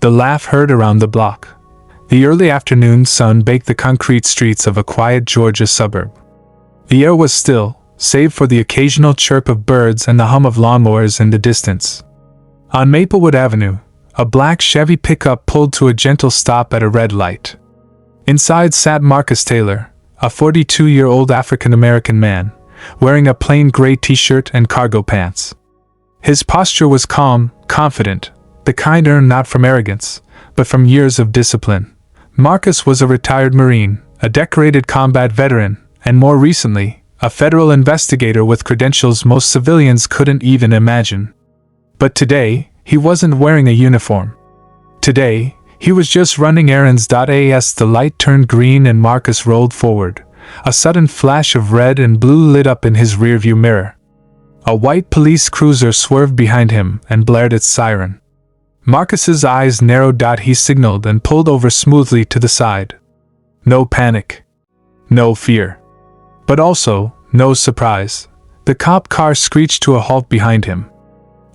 The laugh heard around the block. The early afternoon sun baked the concrete streets of a quiet Georgia suburb. The air was still, save for the occasional chirp of birds and the hum of lawnmowers in the distance. On Maplewood Avenue, a black Chevy pickup pulled to a gentle stop at a red light. Inside sat Marcus Taylor, a 42-year-old African-American man, wearing a plain gray t-shirt and cargo pants. His posture was calm, confident, the kind earned not from arrogance, but from years of discipline. Marcus was a retired Marine, a decorated combat veteran, and more recently, a federal investigator with credentials most civilians couldn't even imagine. But today, he wasn't wearing a uniform. Today, he was just running errands. As the light turned green and Marcus rolled forward, a sudden flash of red and blue lit up in his rearview mirror. A white police cruiser swerved behind him and blared its siren. Marcus's eyes narrowed. He signaled and pulled over smoothly to the side. No panic. No fear. But also, no surprise. The cop car screeched to a halt behind him.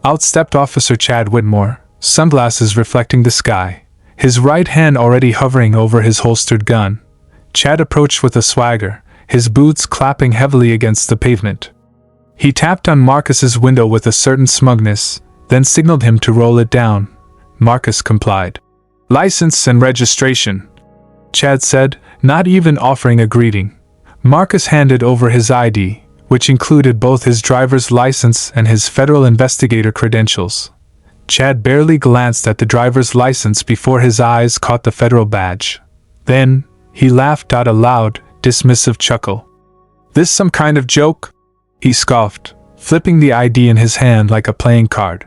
Out stepped Officer Chad Whitmore, sunglasses reflecting the sky, his right hand already hovering over his holstered gun. Chad approached with a swagger, his boots clapping heavily against the pavement. He tapped on Marcus's window with a certain smugness, then signaled him to roll it down. Marcus complied. "License and registration," Chad said, not even offering a greeting. Marcus handed over his ID, which included both his driver's license and his federal investigator credentials. Chad barely glanced at the driver's license before his eyes caught the federal badge. Then, he laughed out a loud, dismissive chuckle. "This some kind of joke?" he scoffed, flipping the ID in his hand like a playing card.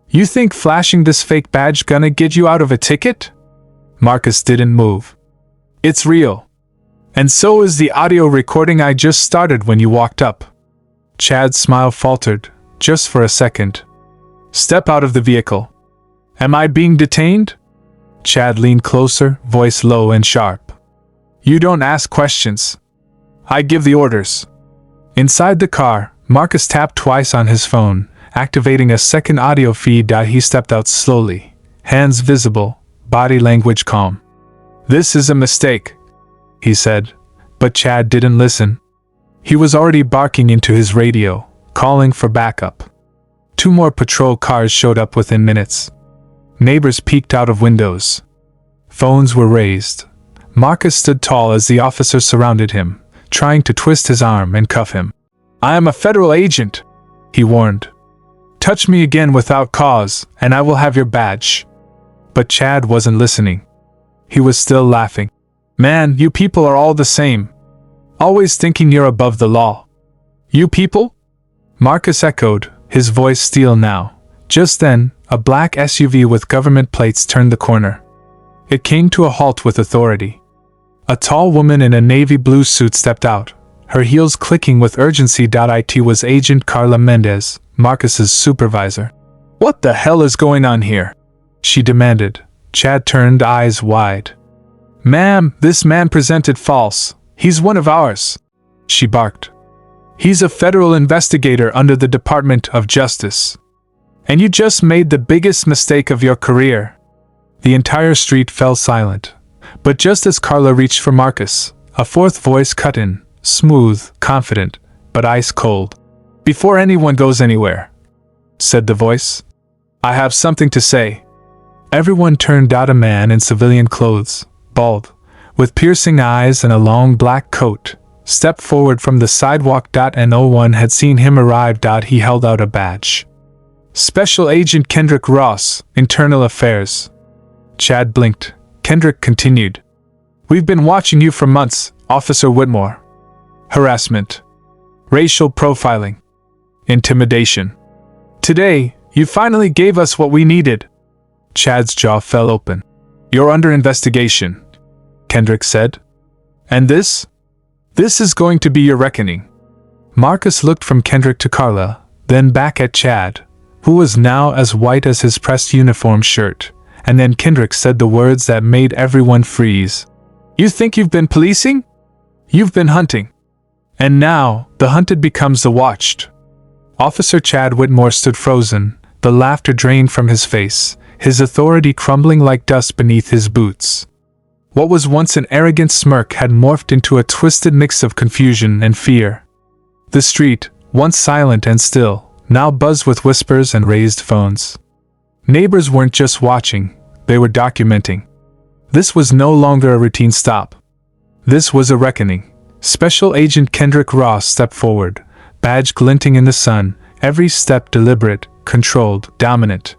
"You think flashing this fake badge gonna get you out of a ticket?" Marcus didn't move. "It's real. And so is the audio recording I just started when you walked up." Chad's smile faltered, just for a second. "Step out of the vehicle." "Am I being detained?" Chad leaned closer, voice low and sharp. "You don't ask questions. I give the orders." Inside the car, Marcus tapped twice on his phone, activating a second audio feed. He stepped out slowly, hands visible, body language calm. "This is a mistake," he said, but Chad didn't listen. He was already barking into his radio, calling for backup. 2 more patrol cars showed up within minutes. Neighbors peeked out of windows. Phones were raised. Marcus stood tall as the officers surrounded him, trying to twist his arm and cuff him. "I am a federal agent," he warned. "Touch me again without cause, and I will have your badge." But Chad wasn't listening. He was still laughing. "Man, you people are all the same. Always thinking you're above the law." "You people?" Marcus echoed, his voice steel now. Just then, a black SUV with government plates turned the corner. It came to a halt with authority. A tall woman in a navy blue suit stepped out, her heels clicking with urgency. It was Agent Carla Mendez, Marcus's supervisor. "What the hell is going on here?" she demanded. Chad turned, eyes wide. "Ma'am, this man presented false. He's one of ours," she barked. "He's a federal investigator under the Department of Justice. And you just made the biggest mistake of your career." The entire street fell silent. But just as Carla reached for Marcus, a fourth voice cut in, smooth, confident, but ice cold. "Before anyone goes anywhere," said the voice, "I have something to say." Everyone turned. A man in civilian clothes, bald, with piercing eyes and a long black coat, stepped forward from the sidewalk. No one had seen him arrive. He held out a badge. "Special Agent Kendrick Ross, Internal Affairs." Chad blinked. Kendrick continued. "We've been watching you for months, Officer Whitmore. Harassment. Racial profiling. Intimidation. Today, you finally gave us what we needed." Chad's jaw fell open. "You're under investigation," Kendrick said. "And this? This is going to be your reckoning." Marcus looked from Kendrick to Carla, then back at Chad, who was now as white as his pressed uniform shirt, and then Kendrick said the words that made everyone freeze. "You think you've been policing? You've been hunting. And now, the hunted becomes the watched." Officer Chad Whitmore stood frozen, the laughter drained from his face, his authority crumbling like dust beneath his boots. What was once an arrogant smirk had morphed into a twisted mix of confusion and fear. The street, once silent and still, now buzzed with whispers and raised phones. Neighbors weren't just watching, they were documenting. This was no longer a routine stop. This was a reckoning. Special Agent Kendrick Ross stepped forward, badge glinting in the sun, every step deliberate, controlled, dominant.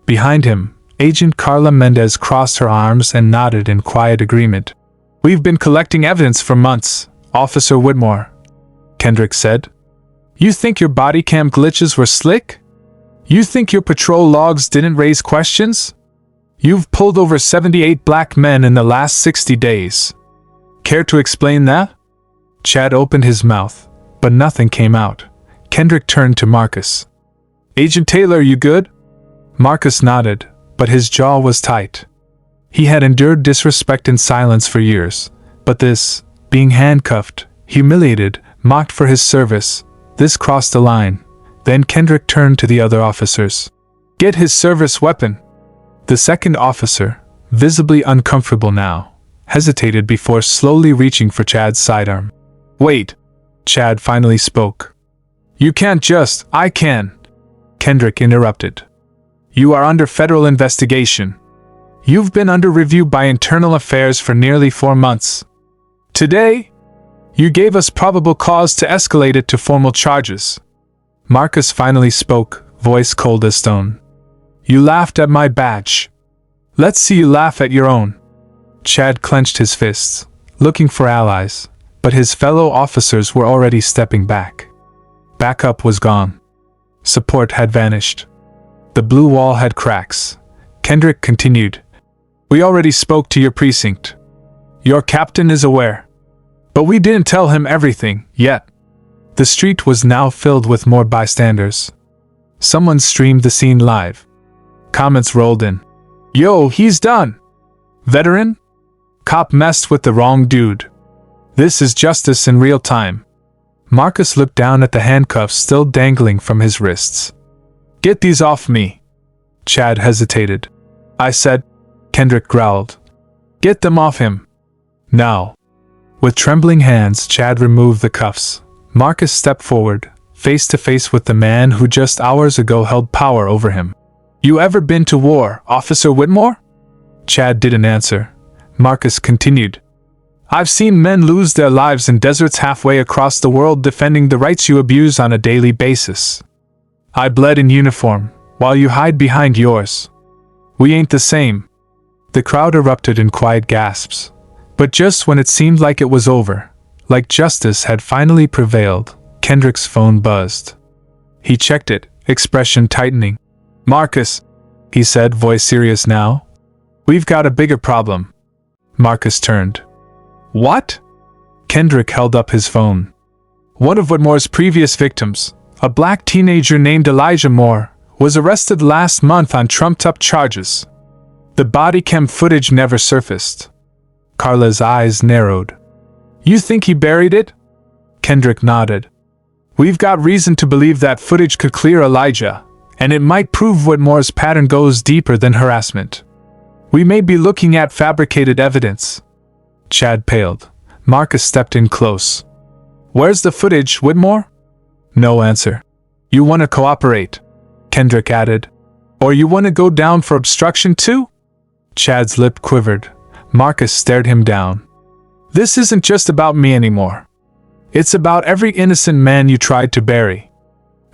Behind him, Agent Carla Mendez crossed her arms and nodded in quiet agreement. "We've been collecting evidence for months, Officer Whitmore," Kendrick said. "You think your body cam glitches were slick? You think your patrol logs didn't raise questions? You've pulled over 78 black men in the last 60 days. Care to explain that?" Chad opened his mouth, but nothing came out. Kendrick turned to Marcus. "Agent Taylor, you good?" Marcus nodded, but his jaw was tight. He had endured disrespect in silence for years, but this, being handcuffed, humiliated, mocked for his service, this crossed the line. Then Kendrick turned to the other officers. "Get his service weapon." The second officer, visibly uncomfortable now, hesitated before slowly reaching for Chad's sidearm. "Wait," Chad finally spoke. "You can't just—" "I can," Kendrick interrupted. "You are under federal investigation. You've been under review by Internal Affairs for nearly 4 months. Today, you gave us probable cause to escalate it to formal charges." Marcus finally spoke, voice cold as stone. "You laughed at my badge. Let's see you laugh at your own." Chad clenched his fists, looking for allies, but his fellow officers were already stepping back. Backup was gone. Support had vanished. The blue wall had cracks. Kendrick continued. "We already spoke to your precinct. Your captain is aware. But we didn't tell him everything, yet." The street was now filled with more bystanders. Someone streamed the scene live. Comments rolled in. "Yo, he's done! Veteran? Cop messed with the wrong dude. This is justice in real time." Marcus looked down at the handcuffs still dangling from his wrists. "Get these off me." Chad hesitated. "I said," Kendrick growled. "Get them off him. Now." With trembling hands, Chad removed the cuffs. Marcus stepped forward, face to face with the man who just hours ago held power over him. "You ever been to war, Officer Whitmore?" Chad didn't answer. Marcus continued. "I've seen men lose their lives in deserts halfway across the world defending the rights you abuse on a daily basis. I bled in uniform, while you hide behind yours. We ain't the same." The crowd erupted in quiet gasps. But just when it seemed like it was over, like justice had finally prevailed, Kendrick's phone buzzed. He checked it, expression tightening. "Marcus," he said, voice serious now. "We've got a bigger problem." Marcus turned. "What?" Kendrick held up his phone. "One of Whitmore's previous victims, a black teenager named Elijah Moore, was arrested last month on trumped-up charges. The body cam footage never surfaced." Carla's eyes narrowed. "You think he buried it?" Kendrick nodded. "We've got reason to believe that footage could clear Elijah, and it might prove Whitmore's pattern goes deeper than harassment. We may be looking at fabricated evidence." Chad paled. Marcus stepped in close. "Where's the footage, Whitmore?" No answer. "You want to cooperate?" Kendrick added. "Or you want to go down for obstruction too?" Chad's lip quivered. Marcus stared him down. "This isn't just about me anymore. It's about every innocent man you tried to bury."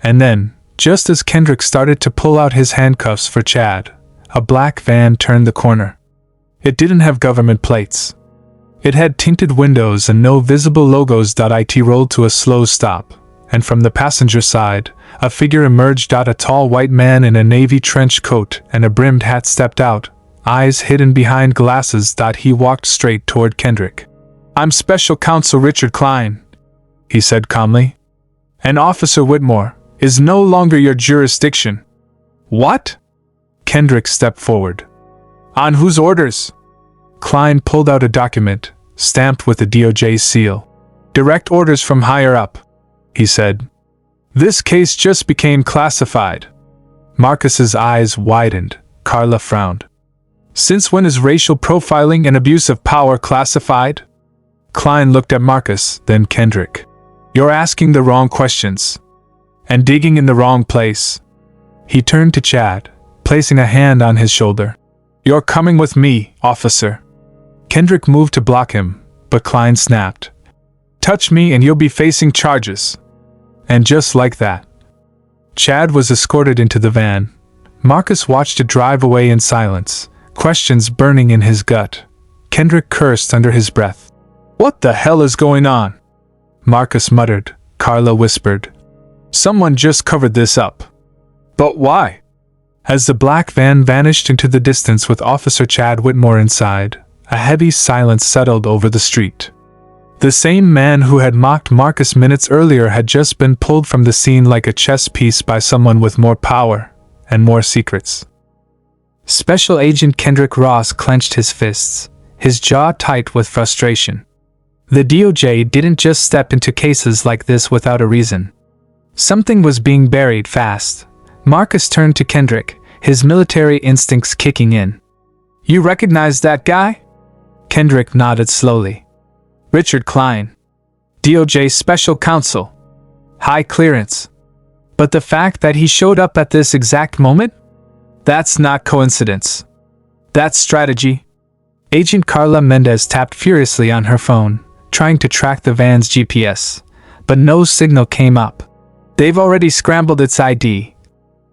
And then, just as Kendrick started to pull out his handcuffs for Chad, a black van turned the corner. It didn't have government plates. It had tinted windows and no visible logos. It rolled to a slow stop, and from the passenger side, a figure emerged. A tall white man in a navy trench coat and a brimmed hat stepped out, eyes hidden behind glasses. He walked straight toward Kendrick. "I'm Special Counsel Richard Klein," he said calmly. "And Officer Whitmore is no longer your jurisdiction." "What?" Kendrick stepped forward. "On whose orders?" Klein pulled out a document, stamped with the DOJ seal. "Direct orders from higher up," he said. "This case just became classified." Marcus's eyes widened. Carla frowned. Since when is racial profiling and abuse of power classified? Klein looked at Marcus, then Kendrick. You're asking the wrong questions. And digging in the wrong place. He turned to Chad, placing a hand on his shoulder. You're coming with me, officer. Kendrick moved to block him, but Klein snapped. Touch me and you'll be facing charges. And just like that, Chad was escorted into the van. Marcus watched it drive away in silence, questions burning in his gut. Kendrick cursed under his breath. What the hell is going on? Marcus muttered. Carla whispered. Someone just covered this up. But why? As the black van vanished into the distance with Officer Chad Whitmore inside, a heavy silence settled over the street. The same man who had mocked Marcus minutes earlier had just been pulled from the scene like a chess piece by someone with more power and more secrets. Special Agent Kendrick Ross clenched his fists, his jaw tight with frustration. The DOJ didn't just step into cases like this without a reason. Something was being buried fast. Marcus turned to Kendrick, his military instincts kicking in. You recognize that guy? Kendrick nodded slowly. Richard Klein. DOJ Special Counsel. High clearance. But the fact that he showed up at this exact moment? That's not coincidence. That's strategy. Agent Carla Mendez tapped furiously on her phone, trying to track the van's GPS, but no signal came up. They've already scrambled its ID.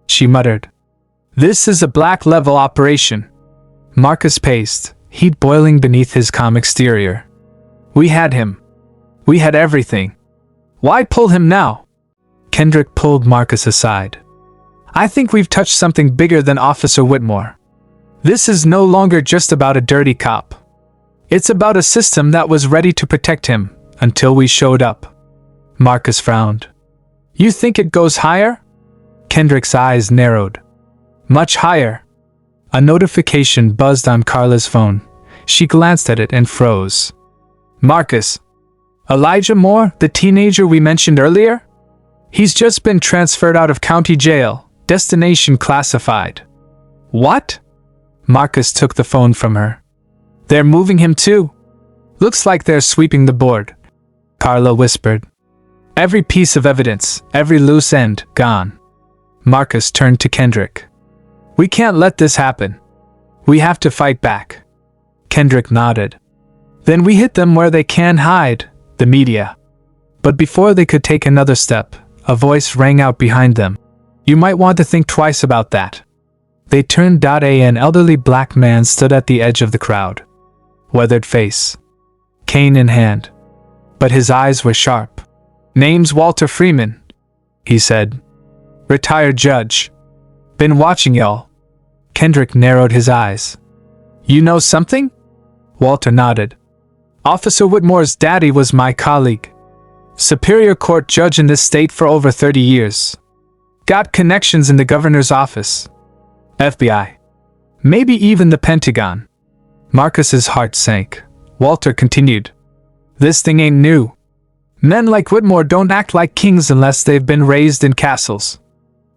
She muttered. This is a black-level operation. Marcus paced, heat boiling beneath his calm exterior. We had him. We had everything. Why pull him now? Kendrick pulled Marcus aside. I think we've touched something bigger than Officer Whitmore. This is no longer just about a dirty cop. It's about a system that was ready to protect him until we showed up. Marcus frowned. You think it goes higher? Kendrick's eyes narrowed. Much higher. A notification buzzed on Carla's phone. She glanced at it and froze. Marcus. Elijah Moore, the teenager we mentioned earlier? He's just been transferred out of county jail, destination classified. What? Marcus took the phone from her. They're moving him too. Looks like they're sweeping the board. Carla whispered. Every piece of evidence, every loose end, gone. Marcus turned to Kendrick. We can't let this happen. We have to fight back. Kendrick nodded. Then we hit them where they can hide, the media. But before they could take another step, a voice rang out behind them. You might want to think twice about that. They turned. An elderly black man stood at the edge of the crowd. Weathered face. Cane in hand. But his eyes were sharp. Name's Walter Freeman, he said. Retired judge. Been watching y'all. Kendrick narrowed his eyes. You know something? Walter nodded. Officer Whitmore's daddy was my colleague. Superior Court judge in this state for over 30 years. Got connections in the governor's office. FBI. Maybe even the Pentagon. Marcus's heart sank. Walter continued. This thing ain't new. Men like Whitmore don't act like kings unless they've been raised in castles.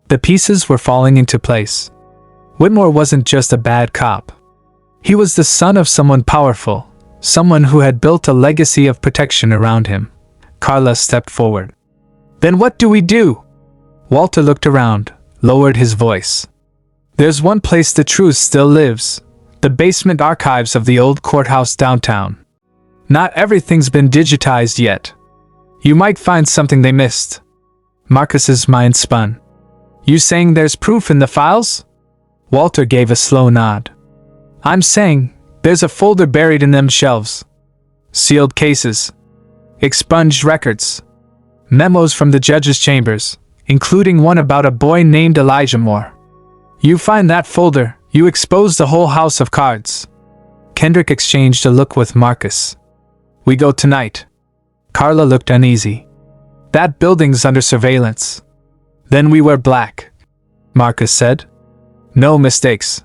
The pieces were falling into place. Whitmore wasn't just a bad cop. He was the son of someone powerful. Someone who had built a legacy of protection around him. Carla stepped forward. Then what do we do? Walter looked around, lowered his voice. There's one place the truth still lives. The basement archives of the old courthouse downtown. Not everything's been digitized yet. You might find something they missed. Marcus's mind spun. You saying there's proof in the files? Walter gave a slow nod. I'm saying there's a folder buried in them shelves. Sealed cases. Expunged records. Memos from the judge's chambers, including one about a boy named Elijah Moore. You find that folder, you expose the whole house of cards. Kendrick exchanged a look with Marcus. We go tonight. Carla looked uneasy. That building's under surveillance. Then we wear black. Marcus said. No mistakes.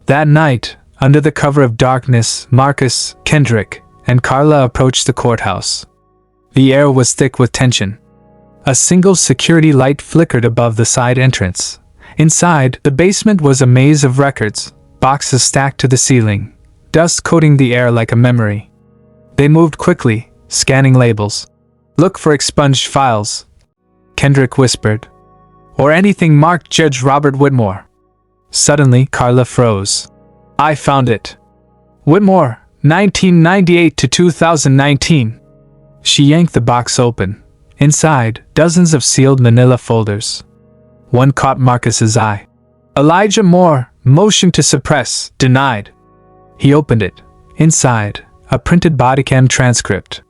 That night, under the cover of darkness, Marcus, Kendrick, and Carla approached the courthouse. The air was thick with tension. A single security light flickered above the side entrance, Inside, the basement was a maze of records, boxes stacked to the ceiling, dust coating the air like a memory. They moved quickly, scanning labels. "Look for expunged files," Kendrick whispered. "Or anything marked Judge Robert Whitmore." Suddenly, Carla froze. "I found it. Whitmore, 1998 to 2019. She yanked the box open. Inside, dozens of sealed manila folders. One caught Marcus's eye. "Elijah Moore, motion to suppress, denied." He opened it. Inside, a printed bodycam transcript.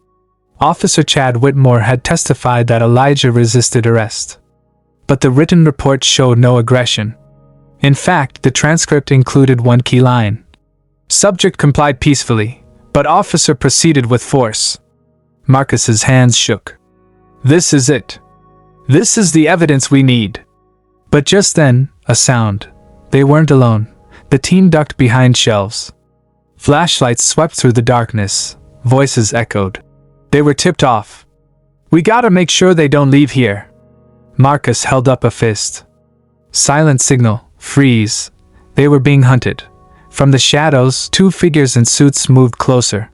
Officer Chad Whitmore had testified that Elijah resisted arrest. But the written report showed no aggression. In fact, the transcript included one key line. "Subject complied peacefully, but officer proceeded with force." Marcus's hands shook. "This is it. This is the evidence we need." But just then, a sound. They weren't alone. The team ducked behind shelves. Flashlights swept through the darkness. Voices echoed. They were tipped off. "We gotta make sure they don't leave here." Marcus held up a fist. Silent signal, freeze. They were being hunted. From the shadows, two figures in suits moved closer.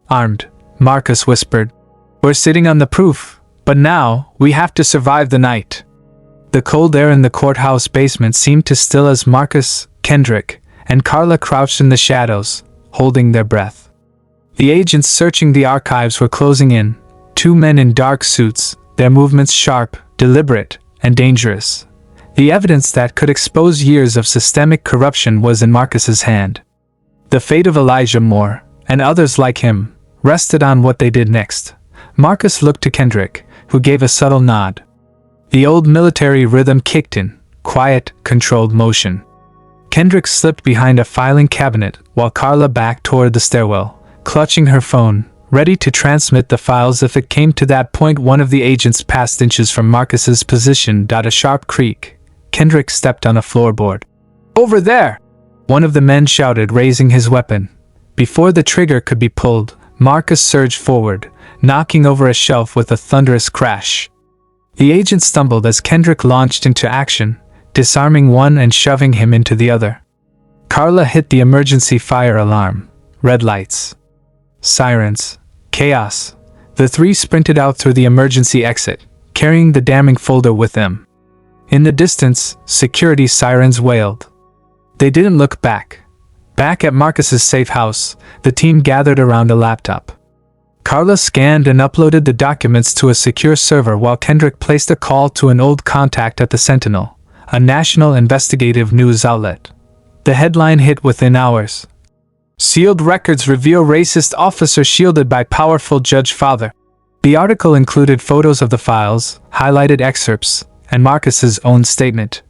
"Armed," Marcus whispered. "We're sitting on the proof, but now, we have to survive the night." The cold air in the courthouse basement seemed to still as Marcus, Kendrick, and Carla crouched in the shadows, holding their breath. The agents searching the archives were closing in, two men in dark suits, their movements sharp, deliberate, and dangerous. The evidence that could expose years of systemic corruption was in Marcus's hand. The fate of Elijah Moore, and others like him, rested on what they did next. Marcus looked to Kendrick, who gave a subtle nod. The old military rhythm kicked in, quiet, controlled motion. Kendrick slipped behind a filing cabinet while Carla backed toward the stairwell, clutching her phone, ready to transmit the files if it came to that point. One of the agents passed inches from Marcus's position. A sharp creak. Kendrick stepped on a floorboard. "Over there!" one of the men shouted, raising his weapon. Before the trigger could be pulled, Marcus surged forward, knocking over a shelf with a thunderous crash. The agent stumbled as Kendrick launched into action, disarming one and shoving him into the other. Carla hit the emergency fire alarm. Red lights. Sirens. Chaos. The three sprinted out through the emergency exit, carrying the damning folder with them. In the distance, security sirens wailed. They didn't look back. Back at Marcus's safe house, the team gathered around a laptop. Carla scanned and uploaded the documents to a secure server while Kendrick placed a call to an old contact at the Sentinel, a national investigative news outlet. The headline hit within hours. "Sealed records reveal racist officer shielded by powerful judge father." The article included photos of the files, highlighted excerpts, and Marcus's own statement.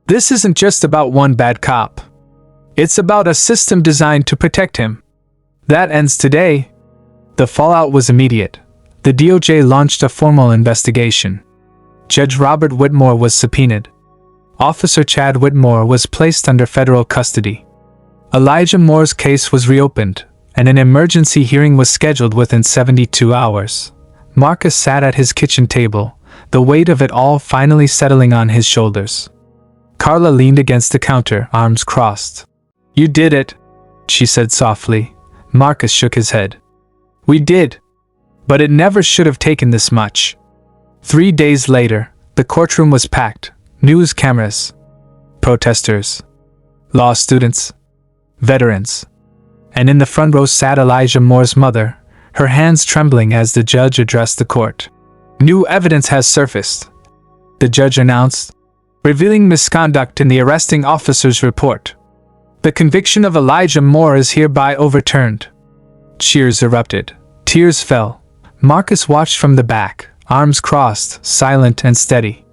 "This isn't just about one bad cop. It's about a system designed to protect him." That ends today. The fallout was immediate. The DOJ launched a formal investigation. Judge Robert Whitmore was subpoenaed. Officer Chad Whitmore was placed under federal custody. Elijah Moore's case was reopened, and an emergency hearing was scheduled within 72 hours. Marcus sat at his kitchen table, the weight of it all finally settling on his shoulders. Carla leaned against the counter, arms crossed. "You did it," she said softly. Marcus shook his head. "We did. But it never should have taken this much." 3 days later, the courtroom was packed. News cameras. Protesters. Law students. Veterans. And in the front row sat Elijah Moore's mother, her hands trembling as the judge addressed the court. "New evidence has surfaced," the judge announced, revealing misconduct in the arresting officer's report. "The conviction of Elijah Moore is hereby overturned." Cheers erupted. Tears fell. Marcus watched from the back, arms crossed, silent and steady.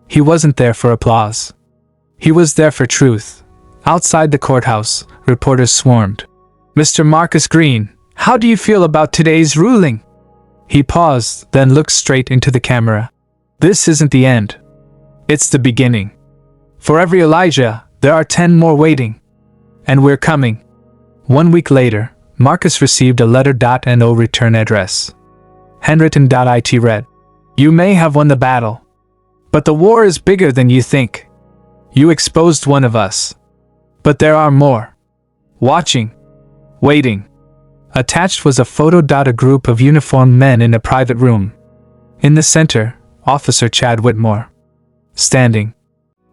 He wasn't there for applause. He was there for truth. Outside the courthouse, reporters swarmed. "Mr. Marcus Green, how do you feel about today's ruling?" He paused, then looked straight into the camera. "This isn't the end. It's the beginning. For every Elijah, there are 10 more waiting. And we're coming." 1 week later, Marcus received a letter.no return address. Handwritten.it read, "You may have won the battle. But the war is bigger than you think. You exposed one of us. But there are more. Watching. Waiting. Attached was a photo. A group of uniformed men in a private room. In the center, Officer Chad Whitmore. Standing.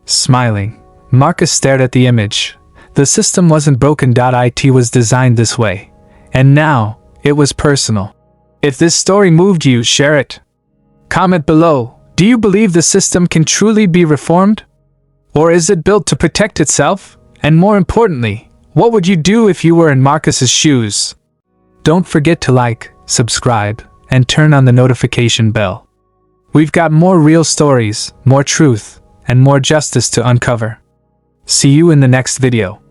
Smiling. Marcus stared at the image. The system wasn't broken. It was designed this way. And now, it was personal. If this story moved you, share it. Comment below. Do you believe the system can truly be reformed? Or is it built to protect itself? And more importantly, what would you do if you were in Marcus's shoes? Don't forget to like, subscribe, and turn on the notification bell. We've got more real stories, more truth, and more justice to uncover. See you in the next video.